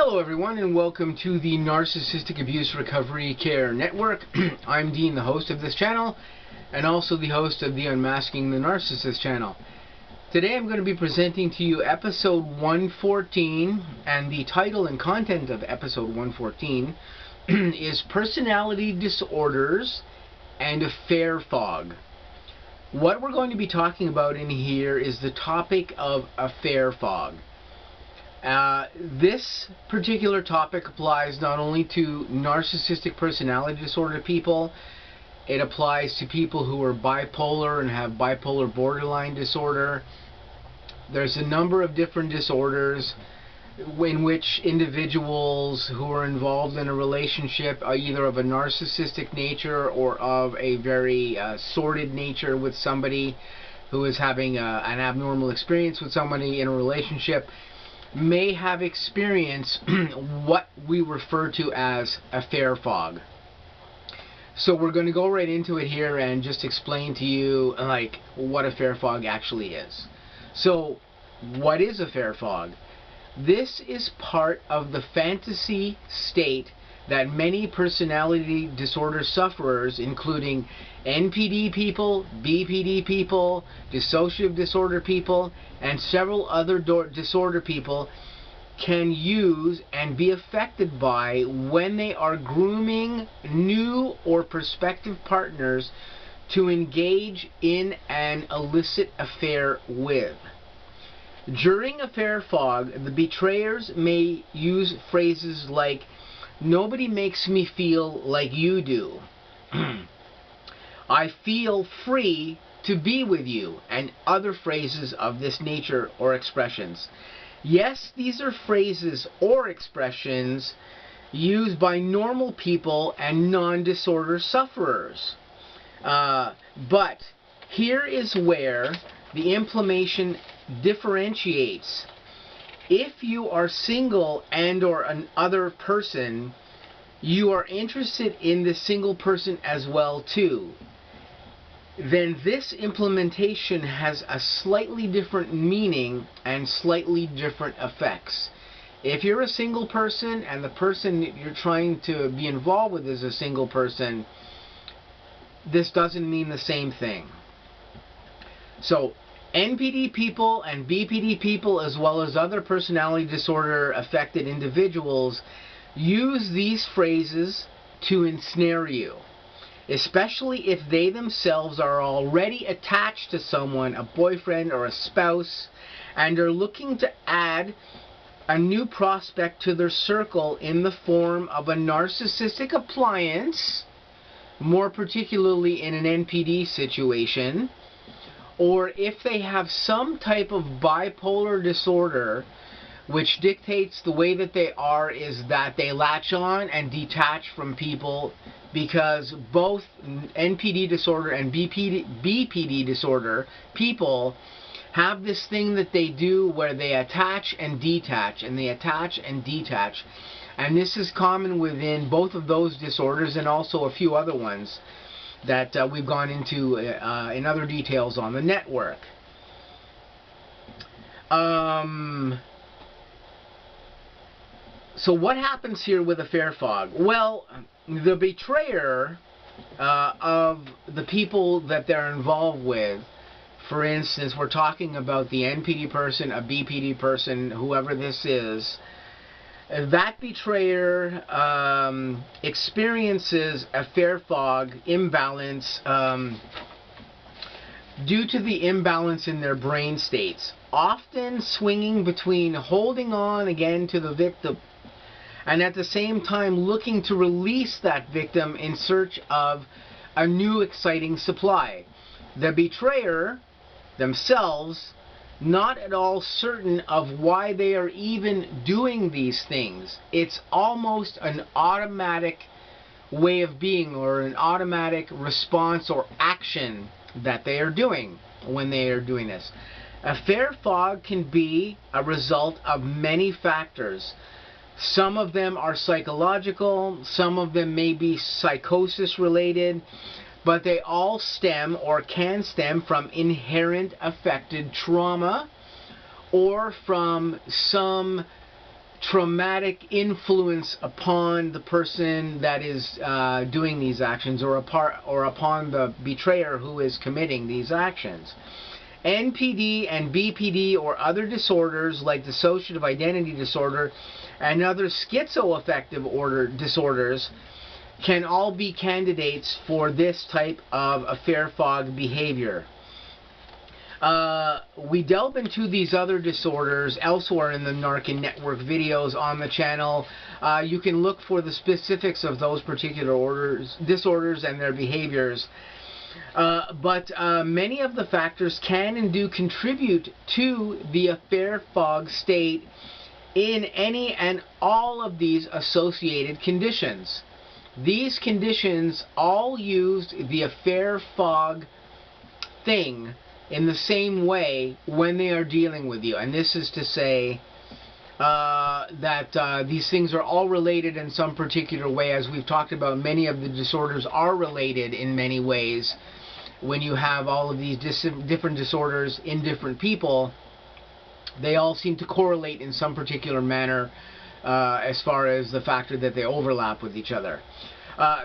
Hello everyone, and welcome to the Narcissistic Abuse Recovery Care Network. I'm Dean, the host of this channel, and also the host of the Unmasking the Narcissist channel. Today I'm going to be presenting to you episode 114, and the title and content of episode 114 is Personality Disorders and Affair Fog. What we're going to be talking about in here is the topic of affair fog. This particular topic applies not only to narcissistic personality disorder people, it applies to people who are bipolar and have bipolar borderline disorder. There's a number of different disorders in which individuals who are involved in a relationship are either of a narcissistic nature or of a very sordid nature with somebody who is having an abnormal experience with somebody in a relationship may have experienced what we refer to as affair fog. So we're going to go right into it here and just explain to you what affair fog actually is. So what is affair fog? This is part of the fantasy state that many personality disorder sufferers, including N.P.D people, B.P.D people, dissociative disorder people, and several other disorder people, can use and be affected by when they are grooming new or prospective partners to engage in an illicit affair with. During affair fog, the betrayers may use phrases like, "Nobody makes me feel like you do," "I feel free to be with you," and other phrases of this nature or expressions. Yes, these are phrases or expressions used by normal people and non-disorder sufferers. But here is where the implementation differentiates. If you are single and or an other person, you are interested in the single person as well too, then this implementation has a slightly different meaning and slightly different effects. If you're a single person and the person that you're trying to be involved with is a single person, this doesn't mean the same thing. So N.P.D people and B.P.D people, as well as other personality disorder affected individuals, use these phrases to ensnare you, especially if they themselves are already attached to someone, a boyfriend or a spouse, and are looking to add a new prospect to their circle in the form of a narcissistic appliance, more particularly in an N.P.D situation, or if they have some type of bipolar disorder which dictates the way that they are is that they latch on and detach from people, because both N.P.D disorder and B.P.D disorder people have this thing that they do where they attach and detach, and they attach and detach. And this is common within both of those disorders and also a few other ones that we've gone into in other details on the network. So what happens here with affair fog? Well, the betrayer of the people that they're involved with, for instance, we're talking about the N.P.D person, a B.P.D person, whoever this is, that betrayer experiences affair fog, imbalance, due to the imbalance in their brain states, often swinging between holding on again to the victim and at the same time looking to release that victim in search of a new exciting supply. The betrayer themselves not at all certain of why they are even doing these things. It's almost an automatic way of being, or an automatic response or action that they are doing when they are doing this. Affair fog can be a result of many factors. Some of them are psychological, some of them may be psychosis related, but they all stem or can stem from inherent affected trauma or from some traumatic influence upon the person that is doing these actions, or upon the betrayer who is committing these actions. N.P.D. and B.P.D. or other disorders like dissociative identity disorder and other schizoaffective disorders can all be candidates for this type of affair fog behavior. We delve into these other disorders elsewhere in the N.A.R.C.N network videos on the channel. You can look for the specifics of those particular disorders and their behaviors. But many of the factors can and do contribute to the affair fog state in any and all of these associated conditions. These conditions all use the affair fog thing in the same way when they are dealing with you. And this is to say that these things are all related in some particular way. As we've talked about, many of the disorders are related in many ways. When you have all of these different disorders in different people, they all seem to correlate in some particular manner as far as the factor that they overlap with each other.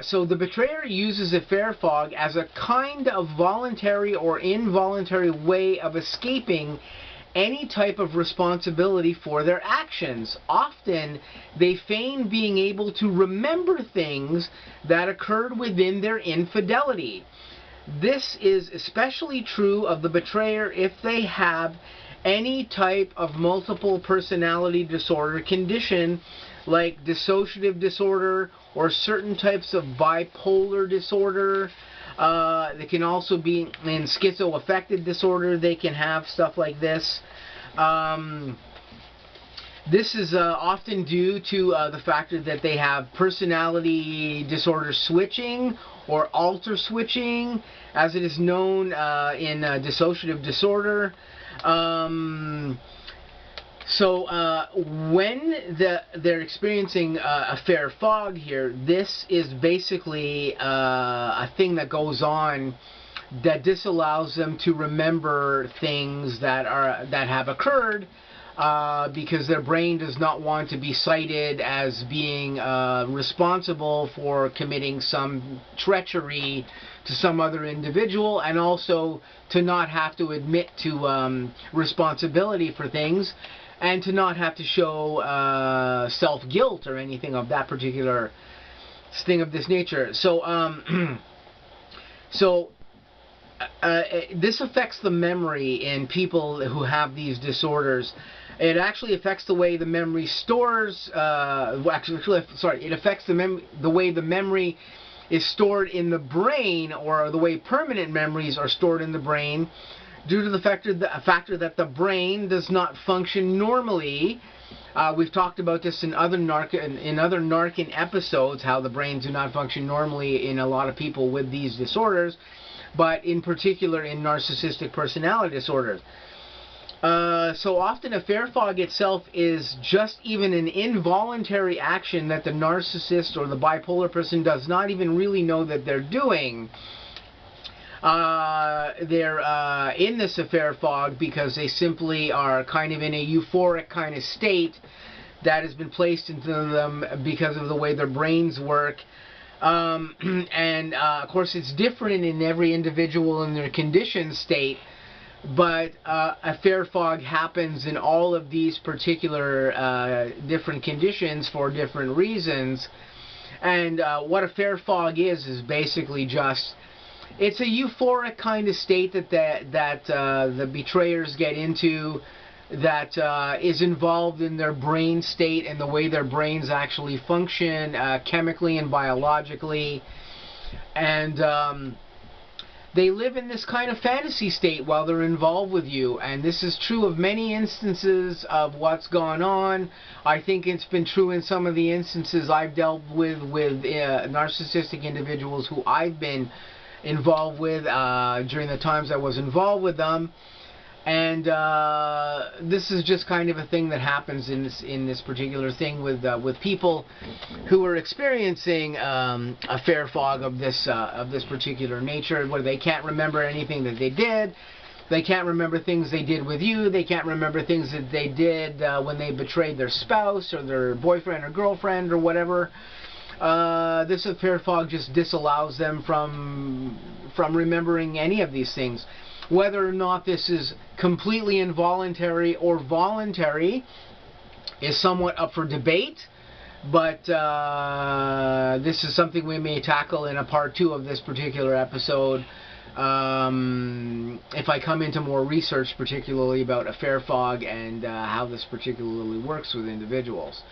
So the betrayer uses affair fog as a kind of voluntary or involuntary way of escaping any type of responsibility for their actions. Often they feign being able to remember things that occurred within their infidelity. This is especially true of the betrayer if they have any type of multiple personality disorder condition like dissociative disorder or certain types of bipolar disorder. They can also be in schizoaffective disorder. They can have stuff like this. This is often due to the factor that they have personality disorder switching or alter switching, as it is known in dissociative disorder. So when they're experiencing affair fog here, this is basically a thing that goes on that disallows them to remember things that have occurred, because their brain does not want to be cited as being responsible for committing some treachery to some other individual, and also to not have to admit to responsibility for things, and to not have to show self-guilt or anything of that particular thing of this nature. So, this affects the memory in people who have these disorders. It actually affects the way the memory stores. It affects the way the memory is stored in the brain, or the way permanent memories are stored in the brain, due to the factor that the brain does not function normally. We've talked about this in other N.A.R.C.N episodes, how the brains do not function normally in a lot of people with these disorders, but in particular in narcissistic personality disorders. So often affair fog itself is just even an involuntary action that the narcissist or the bipolar person does not even really know that they're doing. They're in this affair fog because they simply are kind of in a euphoric kind of state that has been placed into them because of the way their brains work. Of course, it's different in every individual in their conditioned state, but affair fog happens in all of these particular different conditions for different reasons. And what affair fog is basically just, it's a euphoric kind of state that the betrayers get into, that is involved in their brain state and the way their brains actually function chemically and biologically. And they live in this kind of fantasy state while they're involved with you. And this is true of many instances of what's gone on. I think it's been true in some of the instances I've dealt with narcissistic individuals who I've been involved with during the times I was involved with them. And this is just kind of a thing that happens in this particular thing with people who are experiencing affair fog of this particular nature, where they can't remember anything that they did. They can't remember things they did with you. They can't remember things that they did when they betrayed their spouse or their boyfriend or girlfriend or whatever. This affair fog just disallows them from remembering any of these things. Whether or not this is completely involuntary or voluntary is somewhat up for debate, but this is something we may tackle in a part 2 of this particular episode. If I come into more research, particularly about affair fog and how this particularly works with individuals.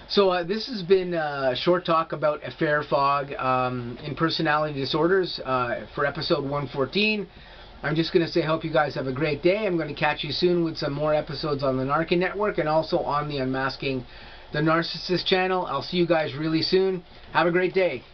So this has been a short talk about affair fog in personality disorders for episode 114. I'm just going to say, hope you guys have a great day. I'm going to catch you soon with some more episodes on the N.A.R.C.N network and also on the Unmasking the Narcissist channel. I'll see you guys really soon. Have a great day.